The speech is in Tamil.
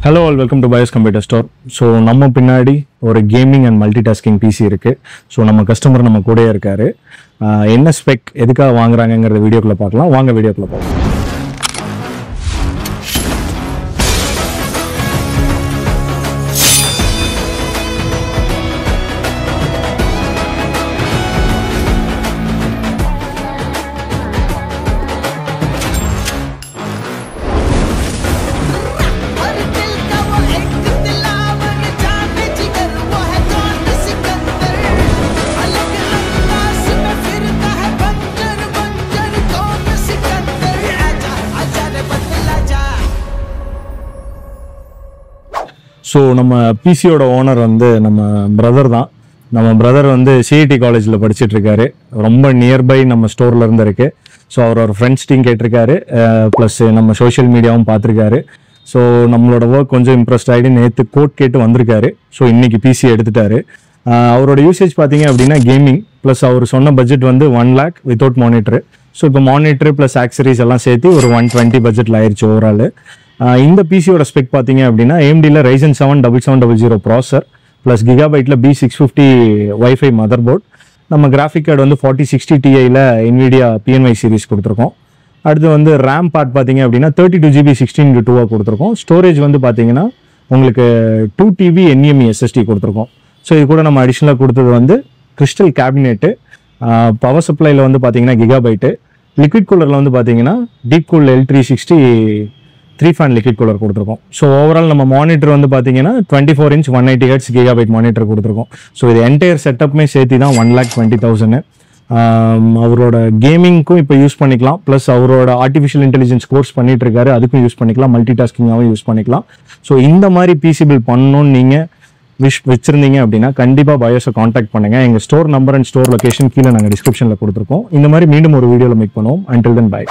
Hello all, welcome to BIOS Computer Store. So நம்ம பின்னாடி ஒரு கேமிங் அண்ட் மல்டிடாஸ்கிங் பிசி இருக்கு. ஸோ நம்ம கஸ்டமர் நம்ம கூடயே இருக்காரு. என்ன ஸ்பெக் எதுக்காக வாங்குறாங்கங்கிறத வீடியோக்குள்ள பார்க்கலாம். வாங்க வீடியோக்குள்ள பார்க்கலாம். ஸோ நம்ம பிசியோட ஓனர் வந்து நம்ம பிரதர் தான். நம்ம பிரதர் வந்து சிஐடி காலேஜில் படிச்சுட்டு இருக்காரு. ரொம்ப நியர்பை நம்ம ஸ்டோரில் இருந்து இருக்கு. ஸோ அவர் ஃப்ரெண்ட்ஸ்டையும் கேட்டிருக்காரு, ப்ளஸ் நம்ம சோஷியல் மீடியாவும் பார்த்துருக்காரு. ஸோ நம்மளோட ஒர்க் கொஞ்சம் இம்ப்ரெஸ்ட் ஆகிட்டு நேற்று கோட் கேட்டு வந்திருக்காரு. ஸோ இன்னைக்கு பிசி எடுத்துட்டாரு. அவரோட யூசேஜ் பார்த்தீங்க அப்படின்னா கேமிங், ப்ளஸ் அவர் சொன்ன பட்ஜெட் வந்து 1 lakh வித்தவுட் மானிட்டரு. ஸோ இப்போ மானிட்டரு ப்ளஸ் ஆக்சரிஸ் எல்லாம் சேர்த்து ஒரு 120 பட்ஜெட்டில் ஆயிடுச்சு ஓவரால். இந்த பிசியோட ஸ்பெக் பார்த்தீங்க அப்படின்னா AMDல Ryzen 7 7700 ப்ராசர் ப்ளஸ் கிகாபைட்டில் B650 வைஃபை மதர் போர்ட். நம்ம கிராஃபிக் கார்டு வந்து 4060 Tiயில் NVIDIA PNY சீரிஸ் கொடுத்துருக்கோம். அடுத்து வந்து ரேம் பார்ட் பார்த்தீங்க அப்படின்னா 32GB 16:2 கொடுத்துருக்கோம். ஸ்டோரேஜ் வந்து பார்த்தீங்கன்னா உங்களுக்கு 2TB NVMe SSD கொடுத்துருக்கோம். ஸோ இது கூட நம்ம அடிஷ்னலாக கொடுத்தது வந்து கிறிஸ்டல் கேபினெட்டு. பவர் சப்ளையில் வந்து பார்த்தீங்கன்னா கிகாபைட்டு. லிக்விட் கூலரில் வந்து பார்த்தீங்கன்னா deep cool L360 3 fan liquid cooler கொடுத்துருக்கோம். ஸோ ஓவரால் நம்ம மானிட்டர் வந்து பார்த்தீங்கன்னா 24 inch 180 Hz கிகாபைட் மானிட்டர் கொடுத்துருக்கோம். ஸோ இது என்டையர் செட்டப்புமே சேர்த்து தான் 1,20,000. அவரோட கேமிங்க்கும் இப்போ யூஸ் பண்ணிக்கலாம், ப்ளஸ் அவரோட ஆர்டிஃபிஷியல் இன்டெலிஜென்ஸ் கோர்ஸ் பண்ணிட்டு இருக்காரு, அதுக்கும் யூஸ் பண்ணிக்கலாம், மல்டி டாஸ்கிங்காகவும் யூஸ் பண்ணிக்கலாம். ஸோ இந்த மாதிரி பிசி பில் பண்ணணும்னு நீங்கள் வச்சிருந்தீங்க அப்படின்னா கண்டிப்பாக பயோஸை காண்டாக்ட் பண்ணுங்க. எங்கள் store number and store location கீழே நாங்கள் டிஸ்கிரிப்ஷனில் கொடுத்துருக்கோம். இந்த மாதிரி மீண்டும் ஒரு வீடியோவில் மீட் பண்ணுவோம். Until then by.